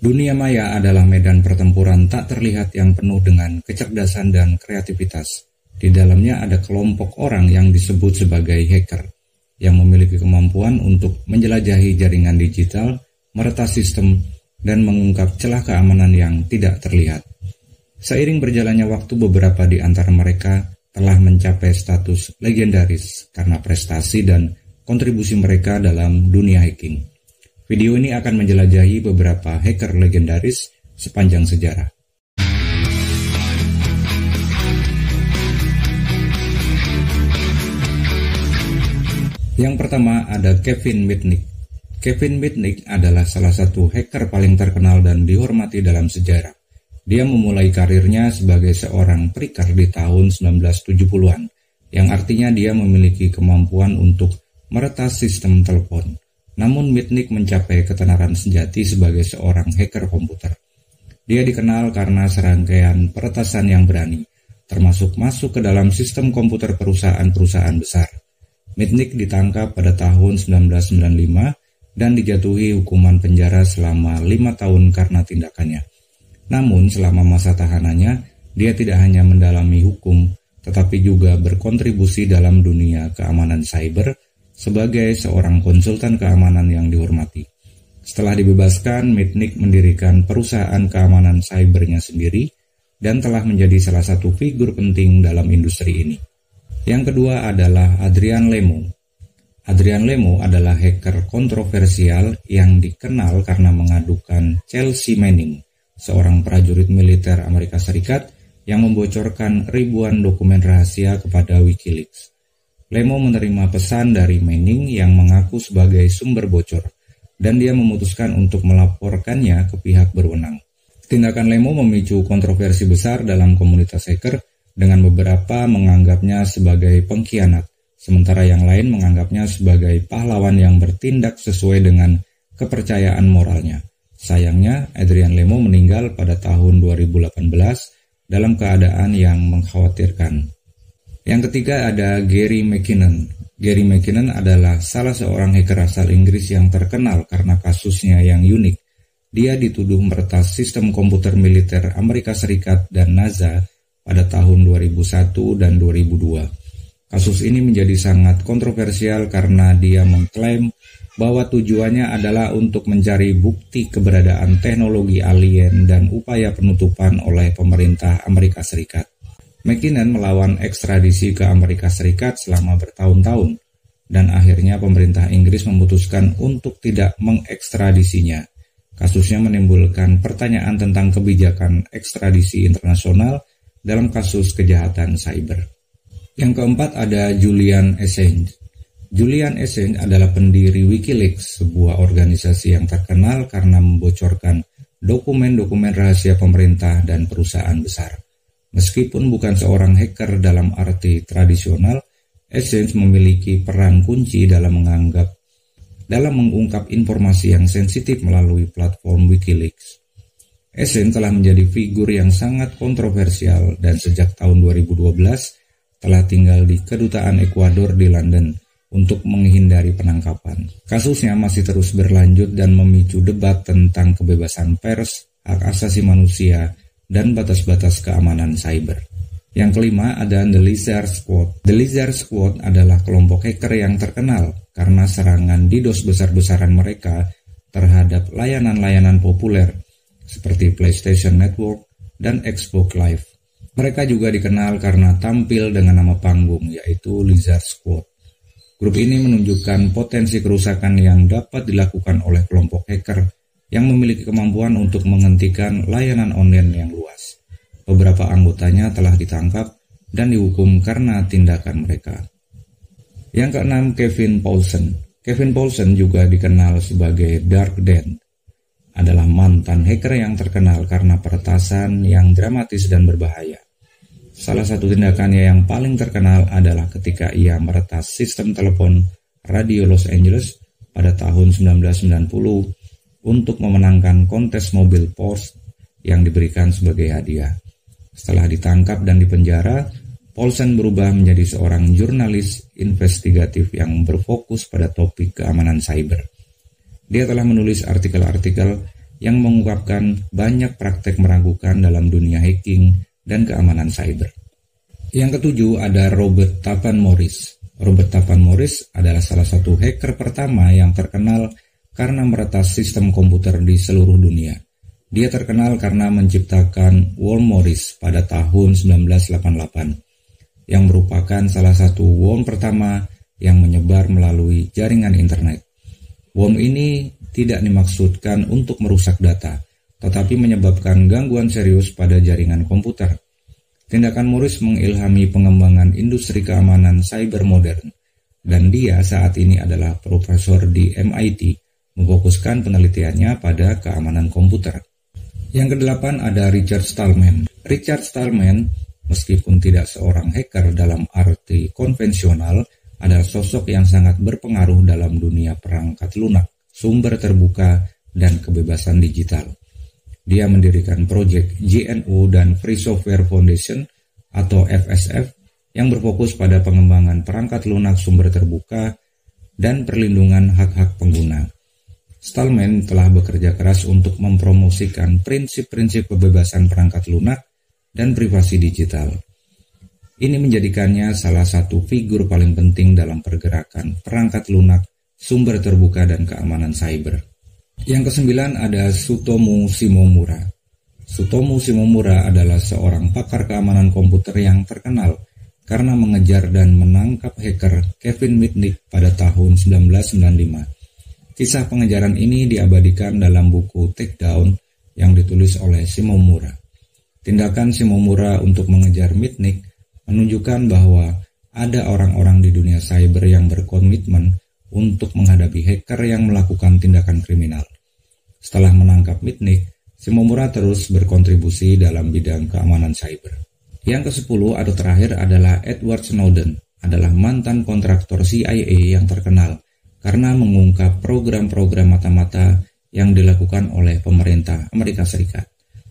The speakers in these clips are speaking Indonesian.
Dunia maya adalah medan pertempuran tak terlihat yang penuh dengan kecerdasan dan kreativitas. Di dalamnya ada kelompok orang yang disebut sebagai hacker, yang memiliki kemampuan untuk menjelajahi jaringan digital, meretas sistem, dan mengungkap celah keamanan yang tidak terlihat. Seiring berjalannya waktu, beberapa di antara mereka telah mencapai status legendaris karena prestasi dan kontribusi mereka dalam dunia hacking. Video ini akan menjelajahi beberapa hacker legendaris sepanjang sejarah. Yang pertama ada Kevin Mitnick. Kevin Mitnick adalah salah satu hacker paling terkenal dan dihormati dalam sejarah. Dia memulai karirnya sebagai seorang perikar di tahun 1970-an, yang artinya dia memiliki kemampuan untuk meretas sistem telepon. Namun Mitnick mencapai ketenaran sejati sebagai seorang hacker komputer. Dia dikenal karena serangkaian peretasan yang berani, termasuk masuk ke dalam sistem komputer perusahaan-perusahaan besar. Mitnick ditangkap pada tahun 1995 dan dijatuhi hukuman penjara selama 5 tahun karena tindakannya. Namun selama masa tahanannya, dia tidak hanya mendalami hukum, tetapi juga berkontribusi dalam dunia keamanan cyber sebagai seorang konsultan keamanan yang dihormati. Setelah dibebaskan, Mitnick mendirikan perusahaan keamanan cybernya sendiri dan telah menjadi salah satu figur penting dalam industri ini. Yang kedua adalah Adrian Lemo. Adrian Lemo adalah hacker kontroversial yang dikenal karena mengadukan Chelsea Manning, seorang prajurit militer Amerika Serikat yang membocorkan ribuan dokumen rahasia kepada Wikileaks. Lemo menerima pesan dari Manning yang mengaku sebagai sumber bocor, dan dia memutuskan untuk melaporkannya ke pihak berwenang. Tindakan Lemo memicu kontroversi besar dalam komunitas hacker, dengan beberapa menganggapnya sebagai pengkhianat, sementara yang lain menganggapnya sebagai pahlawan yang bertindak sesuai dengan kepercayaan moralnya. Sayangnya, Adrian Lemo meninggal pada tahun 2018 dalam keadaan yang mengkhawatirkan. Yang ketiga ada Gary McKinnon. Gary McKinnon adalah salah seorang hacker asal Inggris yang terkenal karena kasusnya yang unik. Dia dituduh meretas sistem komputer militer Amerika Serikat dan NASA pada tahun 2001 dan 2002. Kasus ini menjadi sangat kontroversial karena dia mengklaim bahwa tujuannya adalah untuk mencari bukti keberadaan teknologi alien dan upaya penutupan oleh pemerintah Amerika Serikat. McKinnon melawan ekstradisi ke Amerika Serikat selama bertahun-tahun, dan akhirnya pemerintah Inggris memutuskan untuk tidak mengekstradisinya. Kasusnya menimbulkan pertanyaan tentang kebijakan ekstradisi internasional dalam kasus kejahatan cyber. Yang keempat ada Julian Assange. Julian Assange adalah pendiri Wikileaks, sebuah organisasi yang terkenal karena membocorkan dokumen-dokumen rahasia pemerintah dan perusahaan besar. Meskipun bukan seorang hacker dalam arti tradisional, Assange memiliki peran kunci dalam mengungkap informasi yang sensitif melalui platform Wikileaks. Assange telah menjadi figur yang sangat kontroversial dan sejak tahun 2012 telah tinggal di kedutaan Ekuador di London untuk menghindari penangkapan. Kasusnya masih terus berlanjut dan memicu debat tentang kebebasan pers, hak asasi manusia, dan batas-batas keamanan cyber. Yang kelima ada The Lizard Squad. The Lizard Squad adalah kelompok hacker yang terkenal karena serangan DDoS besar-besaran mereka terhadap layanan-layanan populer seperti PlayStation Network dan Xbox Live. Mereka juga dikenal karena tampil dengan nama panggung, yaitu Lizard Squad. Grup ini menunjukkan potensi kerusakan yang dapat dilakukan oleh kelompok hacker yang memiliki kemampuan untuk menghentikan layanan online yang luas. Beberapa anggotanya telah ditangkap dan dihukum karena tindakan mereka. Yang keenam, Kevin Poulsen. Kevin Poulsen juga dikenal sebagai Dark Dan. Adalah mantan hacker yang terkenal karena peretasan yang dramatis dan berbahaya. Salah satu tindakannya yang paling terkenal adalah ketika ia meretas sistem telepon radio Los Angeles pada tahun 1990 untuk memenangkan kontes mobil Porsche yang diberikan sebagai hadiah. Setelah ditangkap dan dipenjara, Poulsen berubah menjadi seorang jurnalis investigatif yang berfokus pada topik keamanan cyber. Dia telah menulis artikel-artikel yang mengungkapkan banyak praktek meragukan dalam dunia hacking dan keamanan cyber. Yang ketujuh ada Robert Tappan Morris. Robert Tappan Morris adalah salah satu hacker pertama yang terkenal karena meretas sistem komputer di seluruh dunia. Dia terkenal karena menciptakan worm Morris pada tahun 1988, yang merupakan salah satu worm pertama yang menyebar melalui jaringan internet. Worm ini tidak dimaksudkan untuk merusak data, tetapi menyebabkan gangguan serius pada jaringan komputer. Tindakan Morris mengilhami pengembangan industri keamanan cyber modern, dan dia saat ini adalah profesor di MIT, memfokuskan penelitiannya pada keamanan komputer. Yang kedelapan ada Richard Stallman. Richard Stallman, meskipun tidak seorang hacker dalam arti konvensional, adalah sosok yang sangat berpengaruh dalam dunia perangkat lunak, sumber terbuka, dan kebebasan digital. Dia mendirikan proyek GNU dan Free Software Foundation atau FSF yang berfokus pada pengembangan perangkat lunak sumber terbuka dan perlindungan hak-hak pengguna. Stallman telah bekerja keras untuk mempromosikan prinsip-prinsip kebebasan perangkat lunak dan privasi digital. Ini menjadikannya salah satu figur paling penting dalam pergerakan perangkat lunak, sumber terbuka, dan keamanan cyber. Yang kesembilan ada Tsutomu Shimomura. Tsutomu Shimomura adalah seorang pakar keamanan komputer yang terkenal karena mengejar dan menangkap hacker Kevin Mitnick pada tahun 1995. Kisah pengejaran ini diabadikan dalam buku Takedown yang ditulis oleh Shimomura. Tindakan Shimomura untuk mengejar Mitnick menunjukkan bahwa ada orang-orang di dunia cyber yang berkomitmen untuk menghadapi hacker yang melakukan tindakan kriminal. Setelah menangkap Mitnick, Shimomura terus berkontribusi dalam bidang keamanan cyber. Yang ke-10 atau terakhir adalah Edward Snowden, adalah mantan kontraktor CIA yang terkenal karena mengungkap program-program mata-mata yang dilakukan oleh pemerintah Amerika Serikat,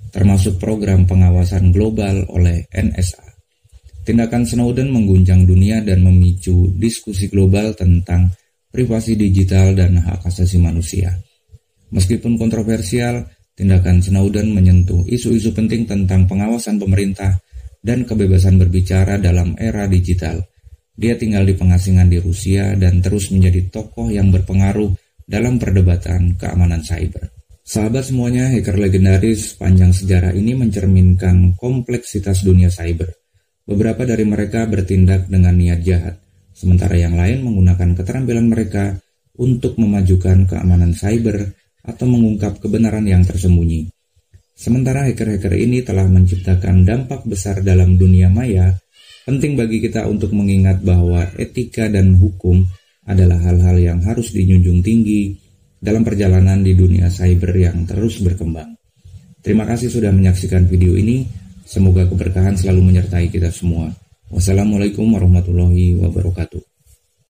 termasuk program pengawasan global oleh NSA. Tindakan Snowden mengguncang dunia dan memicu diskusi global tentang privasi digital dan hak asasi manusia. Meskipun kontroversial, tindakan Snowden menyentuh isu-isu penting tentang pengawasan pemerintah dan kebebasan berbicara dalam era digital. Dia tinggal di pengasingan di Rusia dan terus menjadi tokoh yang berpengaruh dalam perdebatan keamanan cyber. Sahabat semuanya, hacker legendaris panjang sejarah ini mencerminkan kompleksitas dunia cyber. Beberapa dari mereka bertindak dengan niat jahat, sementara yang lain menggunakan keterampilan mereka untuk memajukan keamanan cyber atau mengungkap kebenaran yang tersembunyi. Sementara hacker-hacker ini telah menciptakan dampak besar dalam dunia maya, penting bagi kita untuk mengingat bahwa etika dan hukum adalah hal-hal yang harus dijunjung tinggi dalam perjalanan di dunia cyber yang terus berkembang. Terima kasih sudah menyaksikan video ini. Semoga keberkahan selalu menyertai kita semua. Wassalamualaikum warahmatullahi wabarakatuh.